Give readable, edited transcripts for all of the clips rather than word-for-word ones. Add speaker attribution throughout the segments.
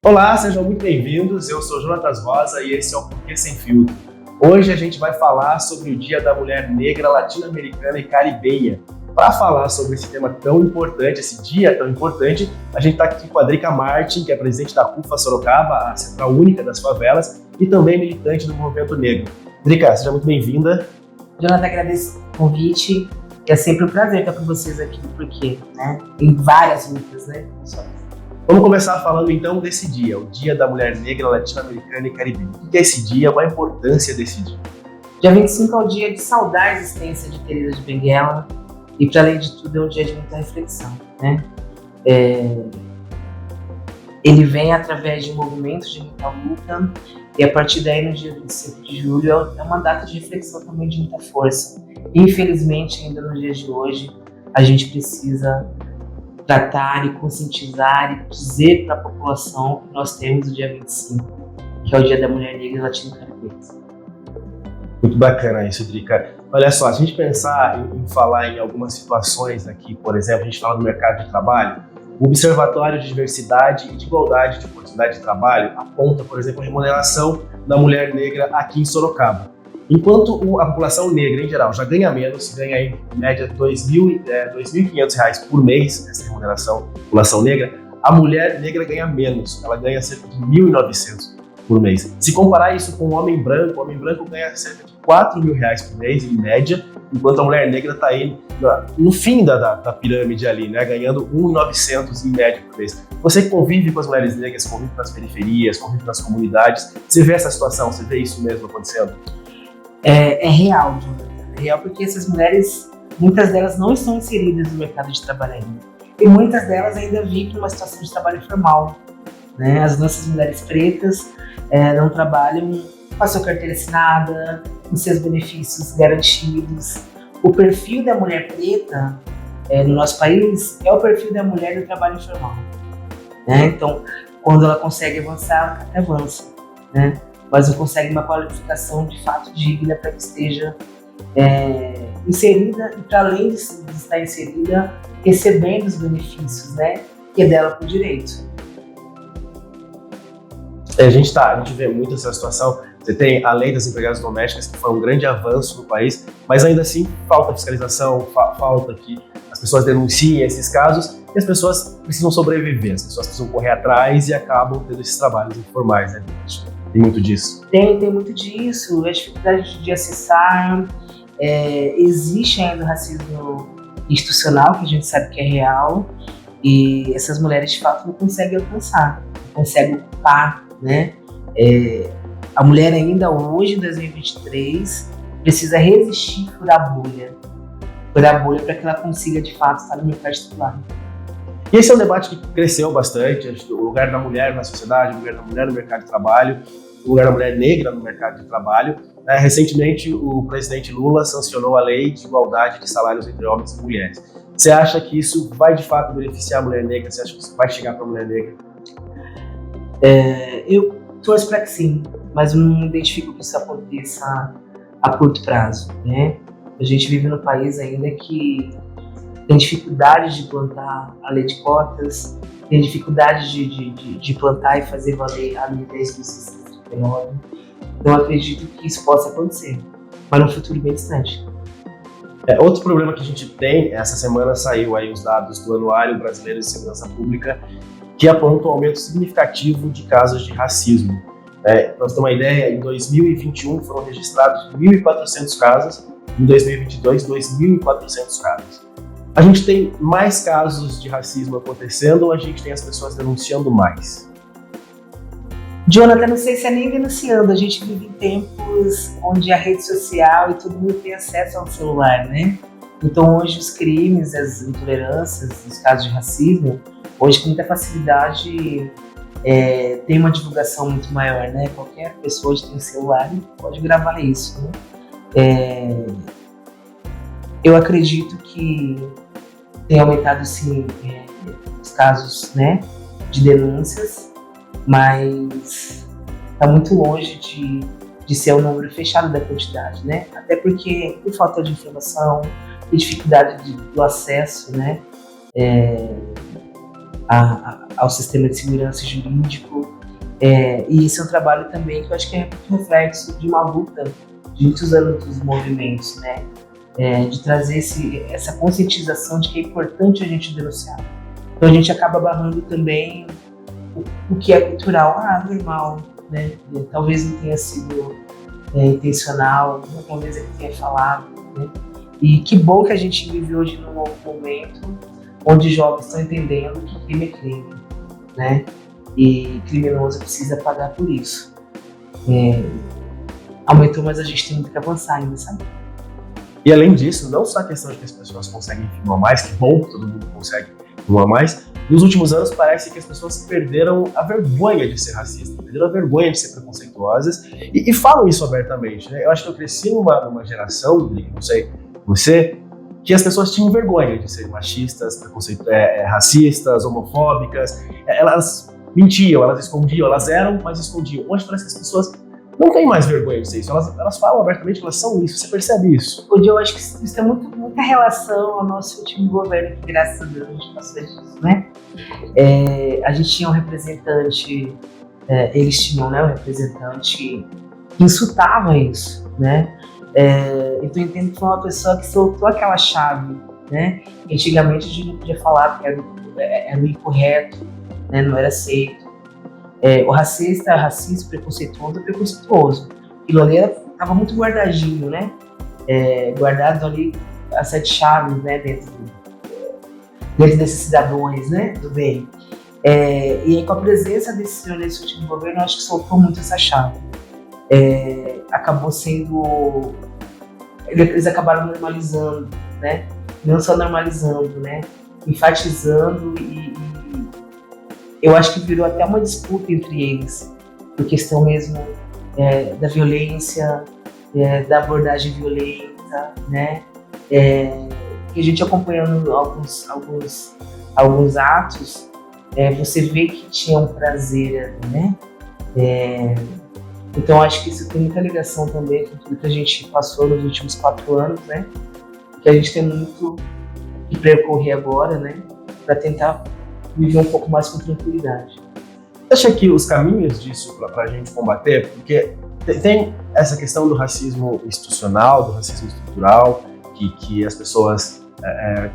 Speaker 1: Olá, sejam muito bem-vindos. Eu sou Jonatas Rosa e esse é o Porquê Sem Filtro. Hoje a gente vai falar sobre o Dia da Mulher Negra Latino-Americana e Caribenha. Para falar sobre esse tema tão importante, esse dia tão importante, a gente está aqui com a Drica Martin, que é presidente da CUFA Sorocaba, a Central Única das Favelas, e também militante do Movimento Negro. Drica, seja muito bem-vinda.
Speaker 2: Jonathan, agradeço o convite. É sempre um prazer estar com vocês aqui, porque tem várias lutas, né?
Speaker 1: Vamos começar falando então desse dia, o Dia da Mulher Negra Latino-Americana e Caribenha. O que é esse dia? Qual a importância desse dia?
Speaker 2: Dia 25 é um dia de saudar a existência de Teresa de Benguela e, para além de tudo, é um dia de muita reflexão, né? Ele vem através de movimentos de muita luta e, a partir daí, no dia 25 de julho, é uma data de reflexão também de muita força. Infelizmente, ainda nos dias de hoje, a gente precisa tratar e conscientizar e dizer para a população que nós temos o dia 25, que é o Dia da Mulher Negra Latino-Caribenha.
Speaker 1: Muito bacana isso, Drica. Olha só, se a gente pensar em falar em algumas situações aqui, por exemplo, a gente fala do mercado de trabalho, o Observatório de Diversidade e de Igualdade de Oportunidade de Trabalho aponta, por exemplo, a remuneração da mulher negra aqui em Sorocaba. Enquanto a população negra, em geral, já ganha menos, ganha em média R$ 2.500 por mês, essa remuneração da população negra, a mulher negra ganha menos, ela ganha cerca de R$ 1.900 por mês. Se comparar isso com o homem branco ganha cerca de R$ 4.000 por mês, em média, enquanto a mulher negra está aí no fim da pirâmide ali, né, ganhando R$ 1.900 em média por mês. Você que convive com as mulheres negras, convive nas periferias, convive nas comunidades, você vê essa situação, você vê isso mesmo acontecendo?
Speaker 2: É real, Jonathan. É real porque essas mulheres, muitas delas não estão inseridas no mercado de trabalho ainda. E muitas delas ainda vivem numa situação de trabalho formal, né? As nossas mulheres pretas não trabalham com a sua carteira assinada, com seus benefícios garantidos. O perfil da mulher preta no nosso país é o perfil da mulher do trabalho informal, né? Então, quando ela consegue avançar, ela avança, né? Mas não consegue uma qualificação de fato digna para que esteja inserida e, para além de estar inserida, recebendo os benefícios, né, que é dela por direito.
Speaker 1: A gente vê muito essa situação. Você tem a lei das empregadas domésticas, que foi um grande avanço no país, mas ainda assim falta fiscalização, falta que as pessoas denunciem esses casos e as pessoas precisam sobreviver, as pessoas precisam correr atrás e acabam tendo esses trabalhos informais, né? Tem muito disso.
Speaker 2: Tem muito disso. A dificuldade de acessar. Existe ainda o racismo institucional, que a gente sabe que é real, e essas mulheres de fato não conseguem alcançar, não conseguem ocupar, né? A mulher ainda hoje, em 2023, precisa resistir furar a bolha para que ela consiga de fato estar no mercado de trabalho.
Speaker 1: E esse é um debate que cresceu bastante, o lugar da mulher na sociedade, o lugar da mulher no mercado de trabalho, o lugar da mulher negra no mercado de trabalho. Recentemente, o presidente Lula sancionou a lei de igualdade de salários entre homens e mulheres. Você acha que isso vai de fato beneficiar a mulher negra? Você acha que isso vai chegar para a mulher negra?
Speaker 2: Eu torço para que sim, mas eu não identifico que isso aconteça a curto prazo, né? A gente vive num país ainda que tem dificuldade de plantar a lei de cotas, tem dificuldade de plantar e fazer valer a lei 10.639. Então, acredito que isso possa acontecer, mas no futuro bem distante.
Speaker 1: Outro problema que a gente tem, essa semana saiu aí os dados do Anuário Brasileiro de Segurança Pública, que apontam um aumento significativo de casos de racismo. Para você ter uma ideia, em 2021 foram registrados 1.400 casos, em 2022, 2.400 casos. A gente tem mais casos de racismo acontecendo ou a gente tem as pessoas denunciando mais?
Speaker 2: Jonathan, não sei se é nem denunciando. A gente vive em tempos onde a rede social e todo mundo tem acesso ao celular, né? Então hoje os crimes, as intolerâncias, os casos de racismo, hoje com muita facilidade tem uma divulgação muito maior, né? Qualquer pessoa hoje tem um celular e pode gravar isso, né? Eu acredito que tem aumentado sim os casos, né, de denúncias, mas está muito longe de ser um número fechado da quantidade, né? Até porque por falta de informação, por dificuldade do acesso, né, ao sistema de segurança jurídico, E esse é um trabalho também que eu acho que é muito reflexo de uma luta de muitos anos dos movimentos, né? De trazer essa conscientização de que é importante a gente denunciar. Então a gente acaba barrando também o que é cultural, normal, né? Talvez não tenha sido intencional, talvez ele tenha falado, né? E que bom que a gente vive hoje num novo momento onde jovens estão entendendo que crime é crime, né? E criminoso precisa pagar por isso. Aumentou, mas a gente tem muito que avançar ainda, sabe?
Speaker 1: E além disso, não só a questão de que as pessoas conseguem filmar mais, que bom, todo mundo consegue filmar mais, nos últimos anos parece que as pessoas perderam a vergonha de ser racista, perderam a vergonha de ser preconceituosas e falam isso abertamente, né? Eu acho que eu cresci numa geração, não sei, você, que as pessoas tinham vergonha de ser machistas, racistas, homofóbicas, elas mentiam, elas escondiam, elas eram, mas escondiam. Hoje parece que as pessoas não têm mais vergonha de ser isso, elas falam abertamente que elas são isso, você percebe isso?
Speaker 2: Hoje eu acho que isso tem muita relação ao nosso último governo, que graças a Deus a gente passou disso, né? A gente tinha um representante, eles tinham, né, um representante que insultava isso, né? Então eu entendo que foi uma pessoa que soltou aquela chave, né? Antigamente a gente não podia falar porque era o incorreto, né? Não era aceito. O racista, racista, preconceituoso, preconceituoso. Aquilo ali estava muito guardadinho, né? Guardado ali as 7 chaves, né? Dentro desses cidadãos, né? Do bem. E aí, com a presença desse senhor nesse último governo, eu acho que soltou muito essa chave. Acabou sendo... Eles acabaram normalizando, né? Não só normalizando, né? Enfatizando e eu acho que virou até uma disputa entre eles, por questão mesmo da violência, da abordagem violenta, né? Que a gente acompanhando alguns atos, você vê que tinha um prazer, né? Então acho que isso tem muita ligação também com tudo que a gente passou nos últimos 4 anos, né? Que a gente tem muito que percorrer agora, né? Para tentar viver um pouco mais com tranquilidade.
Speaker 1: Você acha que os caminhos disso para a gente combater, porque tem essa questão do racismo institucional, do racismo estrutural, que as pessoas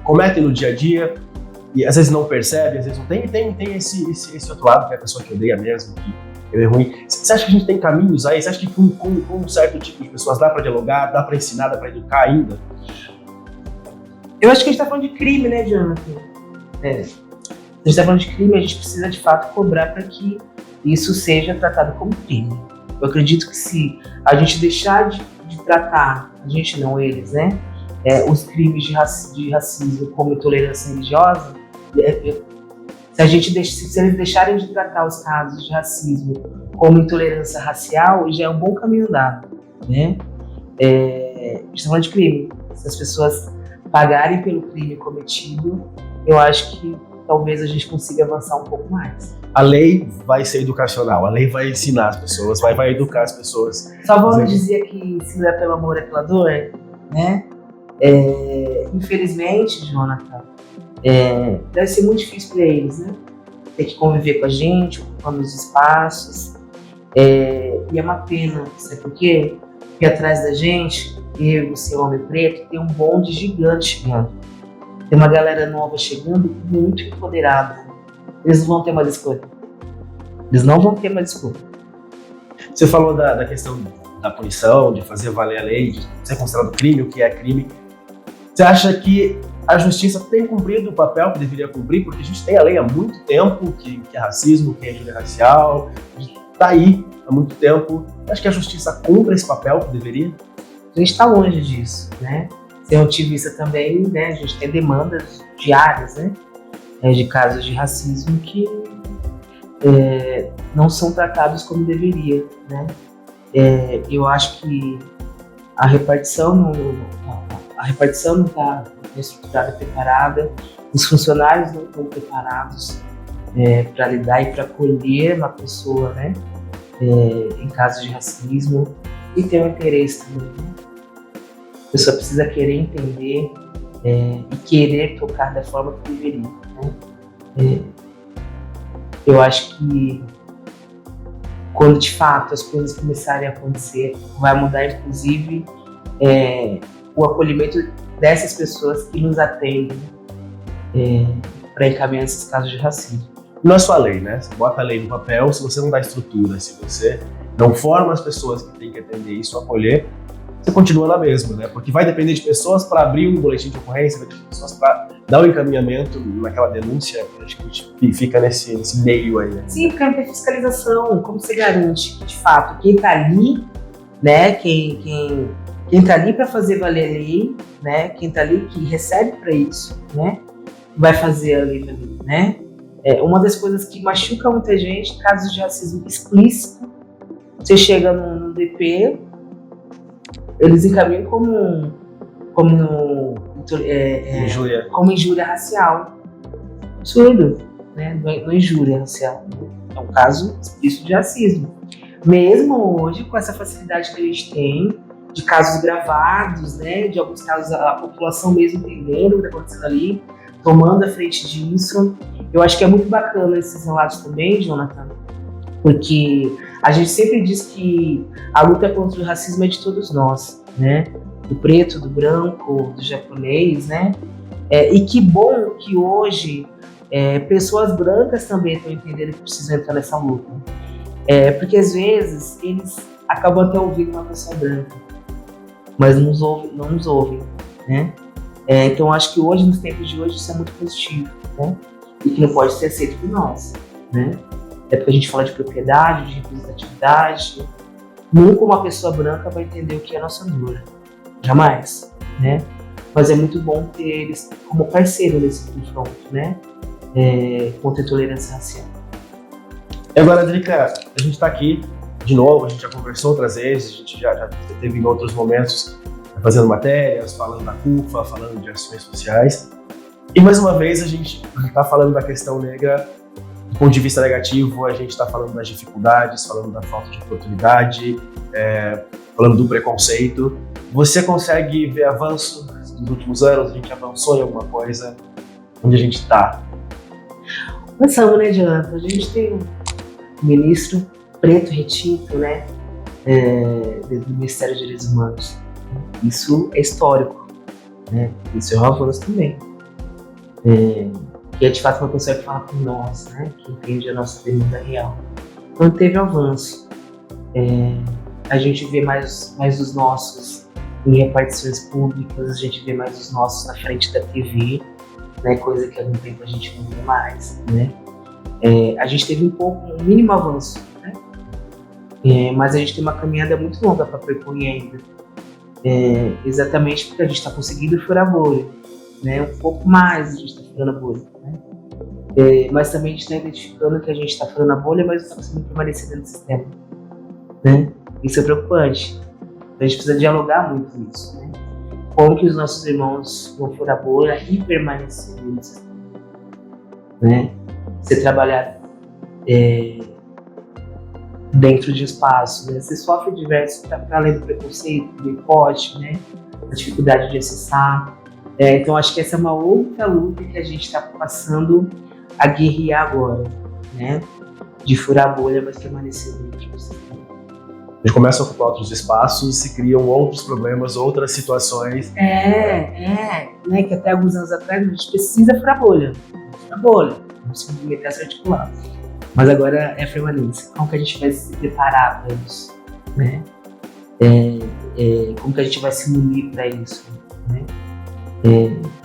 Speaker 1: cometem no dia a dia e às vezes não percebem, às vezes não tem esse outro lado, que é a pessoa que odeia mesmo, que é ruim. Você acha que a gente tem caminhos aí? Você acha que com um certo tipo de pessoas dá para dialogar, dá para ensinar, dá para educar ainda?
Speaker 2: Eu acho que a gente está falando de crime, né, Jonathan? A gente está falando de crime, a gente precisa de fato cobrar para que isso seja tratado como crime. Eu acredito que se a gente deixar de tratar, a gente não eles, né, os crimes de racismo como intolerância religiosa, se eles deixarem de tratar os casos de racismo como intolerância racial, já é um bom caminho andado, né? A gente está falando de crime. Se as pessoas pagarem pelo crime cometido, eu acho que talvez a gente consiga avançar um pouco mais.
Speaker 1: A lei vai ser educacional, a lei vai ensinar as pessoas, vai educar as pessoas.
Speaker 2: Só vamos dizer que se não é pelo amor é pela dor, né? Infelizmente, Jonathan, deve ser muito difícil para eles, né? Ter que conviver com a gente, ocupando os espaços. E é uma pena, sabe por quê? Porque atrás da gente, eu, você, homem preto, tem um bonde gigante chegando. Tem uma galera nova chegando, muito empoderada. Eles não vão ter mais escolha. Eles não vão ter mais escolha.
Speaker 1: Você falou da questão da punição, de fazer valer a lei, de ser considerado crime, o que é crime. Você acha que a justiça tem cumprido o papel que deveria cumprir? Porque a gente tem a lei há muito tempo, que é racismo, que é injúria racial, está aí há muito tempo. Acho que a justiça cumpre esse papel que deveria?
Speaker 2: A gente está longe disso, né? Ser ativista também, né? A gente tem demandas diárias, né? De casos de racismo que não são tratados como deveria, né? Eu acho que a repartição não está estruturada e preparada, os funcionários não estão preparados para lidar e para acolher uma pessoa, né? Em casos de racismo, e ter um interesse também, né? A pessoa precisa querer entender e querer tocar da forma que deveria, né? Eu acho que quando de fato as coisas começarem a acontecer, vai mudar inclusive o acolhimento dessas pessoas que nos atendem para encaminhar esses casos de racismo.
Speaker 1: Não é só a lei, né? Você bota a lei no papel, se você não dá estrutura, se você não forma as pessoas que têm que atender isso, acolher, você continua na mesma, né? Porque vai depender de pessoas para abrir um boletim de ocorrência, vai depender de pessoas para dar o encaminhamento naquela denúncia. Acho que a gente fica nesse meio aí. Né?
Speaker 2: Sim, porque não tem fiscalização. Como você garante que, de fato, quem está ali, né? Quem está ali para fazer valer a lei, né? Quem está ali que recebe para isso, né? Vai fazer a lei valer, né? Uma das coisas que machuca muita gente, casos de racismo explícito, você chega no DP, eles encaminham como injúria racial. Absurdo, né? Não é injúria racial. É um caso explícito de racismo. Mesmo hoje, com essa facilidade que a gente tem, de casos gravados, né? De alguns casos a população mesmo entendendo o que está acontecendo ali, tomando a frente disso. Eu acho que é muito bacana esses relatos também, Jonathan, porque a gente sempre diz que a luta contra o racismo é de todos nós, né? Do preto, do branco, do japonês, né? E que bom que hoje pessoas brancas também estão entendendo que precisam entrar nessa luta. Porque às vezes eles acabam até ouvindo uma pessoa branca, mas não nos ouvem, né? Então acho que hoje, nos tempos de hoje, isso é muito positivo, né? E que não pode ser aceito por nós, né? Até porque a gente fala de propriedade, de representatividade. Nunca uma pessoa branca vai entender o que é a nossa dor. Jamais, né? Mas é muito bom ter eles como parceiro nesse confronto, né? Contra a intolerância racial.
Speaker 1: E agora, Drica, a gente está aqui de novo, a gente já conversou outras vezes, a gente já teve em outros momentos fazendo matérias, falando da CUFA, falando de ações sociais. E mais uma vez a gente está falando da questão negra do ponto de vista negativo, a gente está falando das dificuldades, falando da falta de oportunidade, falando do preconceito. Você consegue ver avanço nos últimos anos? A gente avançou em alguma coisa? Onde a gente está?
Speaker 2: Avançamos, né, Jonathan? A gente tem um ministro preto retinto, né, do Ministério de Direitos Humanos. Isso é histórico, né? Isso é um avanço também. Que é de fato uma pessoa que fala por nós, né? Que entende a nossa demanda real. Então teve avanço. A gente vê mais os nossos em repartições públicas, a gente vê mais os nossos na frente da TV, né? Coisa que há algum tempo a gente não vê mais, né? A gente teve um mínimo avanço, né? Mas a gente tem uma caminhada muito longa para percorrer ainda. Exatamente porque a gente está conseguindo furar a bolha, né? Um pouco mais a gente está furando a bolha, né? Mas também a gente está identificando que a gente está furando a bolha, mas está conseguindo permanecer dentro do sistema, né? Isso é preocupante. A gente precisa dialogar muito nisso, né? Como que os nossos irmãos vão furar a bolha e permanecer dentro do sistema, né? Você trabalhar dentro de espaço, né? Você sofre diversos, para além do preconceito, do boicote, né? A dificuldade de acessar. Então acho que essa é uma outra luta que a gente está passando a guerrear agora, né? De furar a bolha, mas permanecer dentro do sistema.
Speaker 1: A gente começa a ocupar outros espaços, se criam outros problemas, outras situações.
Speaker 2: Né? Que até alguns anos atrás a gente precisa furar a bolha. Furar a bolha, não se meter a se articular. Mas agora é permanência. Como que a gente vai se preparar para isso, né? Como que a gente vai se munir para isso, né?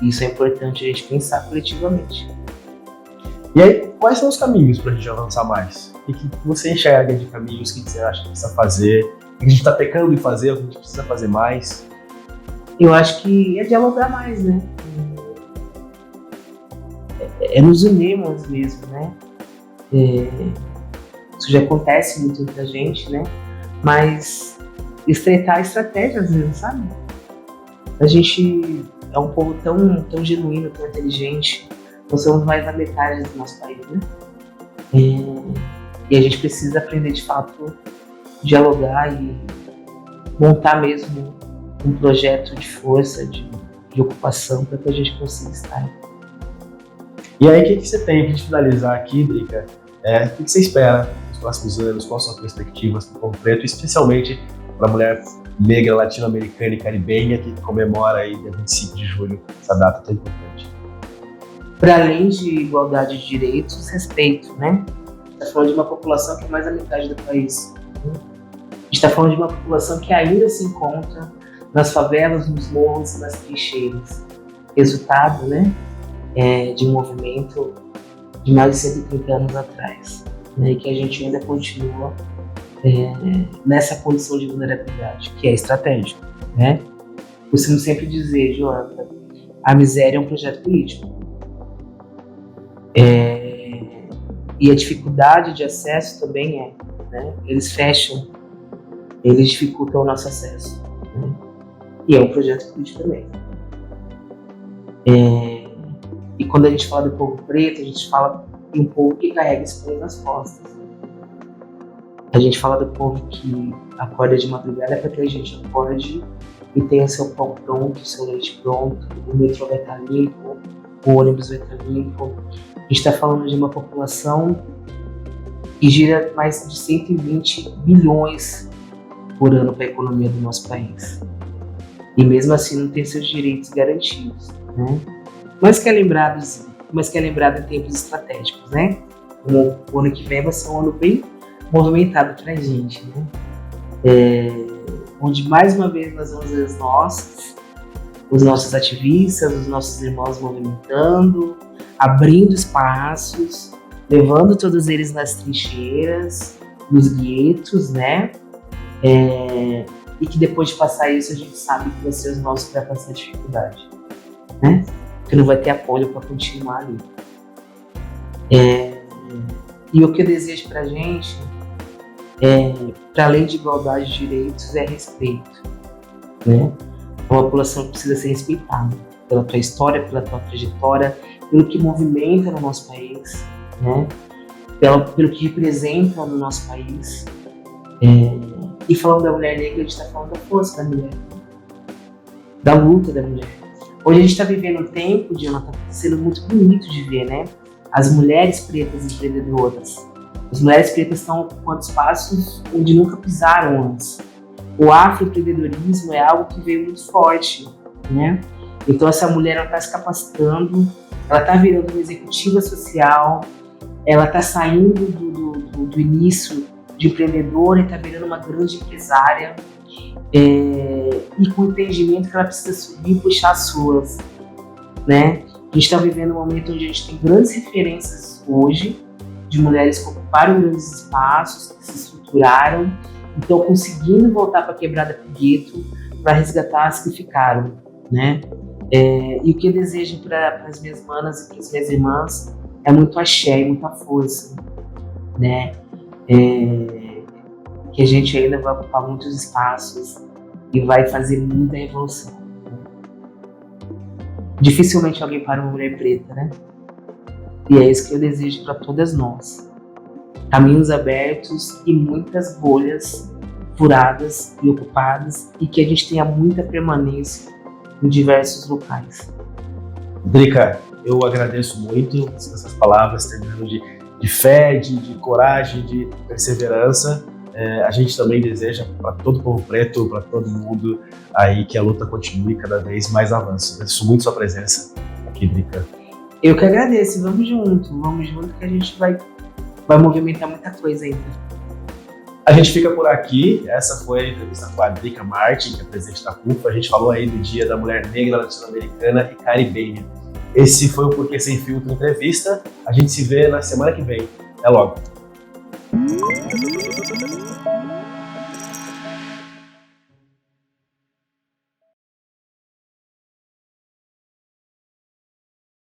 Speaker 2: Isso é importante a gente pensar coletivamente.
Speaker 1: E aí, quais são os caminhos para a gente avançar mais? O que você enxerga de caminhos? O que você acha que precisa fazer? O que a gente está pecando em fazer? O que a gente precisa fazer mais?
Speaker 2: Eu acho que é dialogar mais, né? Nos unirmos mesmo, né? Isso já acontece muito entre a gente, né? Mas estreitar estratégias às vezes, sabe? A gente é um povo tão genuíno, tão inteligente. Nós somos mais da metade do nosso país, né? E a gente precisa aprender de fato dialogar e montar mesmo um projeto de força, de ocupação para que a gente consiga estar.
Speaker 1: E aí, o que você tem para finalizar aqui, Drica? O que você espera nos próximos anos? Quais são as perspectivas do Povo Preto, especialmente para a mulher negra, latino-americana e caribenha que comemora aí dia 25 de julho, essa data tão importante?
Speaker 2: Para além de igualdade de direitos, respeito, né? A gente está falando de uma população que é mais da metade do país. A gente está falando de uma população que ainda se encontra nas favelas, nos morros, nas trincheiras. Resultado, né, de um movimento de mais de 130 anos atrás, né, e que a gente ainda continua nessa condição de vulnerabilidade, que é estratégico, né? Costumo sempre dizer, Joana, a miséria é um projeto político. E a dificuldade de acesso também né? Eles fecham, eles dificultam o nosso acesso, né? E é um projeto político também. E quando a gente fala do povo preto, a gente fala de um povo que carrega esse povo nas costas. A gente fala do povo que acorda de madrugada para que a gente acorde e tenha o seu pão pronto, o seu leite pronto, o metrô vai estar limpo, o ônibus vai estar limpo. A gente está falando de uma população que gira mais de 120 bilhões por ano para a economia do nosso país. E mesmo assim não tem seus direitos garantidos, né? Mas que é lembrado em tempos estratégicos, né? O ano que vem vai ser um ano bem movimentado para a gente, né? Onde mais uma vez nós vamos ver os nossos ativistas, os nossos irmãos movimentando, abrindo espaços, levando todos eles nas trincheiras, nos guetos, né? E que depois de passar isso a gente sabe que vai ser os nossos que vai passar dificuldade, né? Que não vai ter apoio para continuar ali. E o que eu desejo pra gente para além de igualdade de direitos, é respeito, né? Uma população que precisa ser respeitada pela tua história, pela tua trajetória, pelo que movimenta no nosso país, né? Pelo que representa no nosso país. E falando da mulher negra, a gente está falando da força da mulher, da luta da mulher. Hoje a gente está vivendo um tempo, Jonathan, está sendo muito bonito de ver, né? As mulheres pretas empreendedoras. As mulheres pretas estão ocupando espaços onde nunca pisaram antes. O afroempreendedorismo é algo que veio muito forte, né? Então essa mulher está se capacitando, ela está virando uma executiva social, ela está saindo do início de empreendedora e está virando uma grande empresária, e com o entendimento que ela precisa subir e puxar as suas, né? A gente está vivendo um momento onde a gente tem grandes referências hoje de mulheres que ocuparam grandes espaços, que se estruturaram, e estão conseguindo voltar para a quebrada pro gueto para resgatar as que ficaram, né? E o que eu desejo para as minhas manas e para as minhas irmãs é muito axé e muita força, né? Que a gente ainda vai ocupar muitos espaços e vai fazer muita revolução. Dificilmente alguém para uma mulher preta, né? E é isso que eu desejo para todas nós. Caminhos abertos e muitas bolhas furadas e ocupadas, e que a gente tenha muita permanência em diversos locais.
Speaker 1: Drica, eu agradeço muito essas palavras, terminando de fé, de coragem, de perseverança. A gente também deseja para todo o povo preto, para todo mundo aí, que a luta continue cada vez mais avanço. Agradeço muito sua presença aqui, Drica.
Speaker 2: Eu que agradeço, vamos junto que a gente vai movimentar muita coisa ainda.
Speaker 1: A gente fica por aqui. Essa foi a entrevista com a Drica Martin, que é presidente da CUFA. A gente falou aí do Dia da Mulher Negra Latino-Americana e Caribenha. Esse foi o Porquê Sem Filtro Entrevista. A gente se vê na semana que vem. Até logo.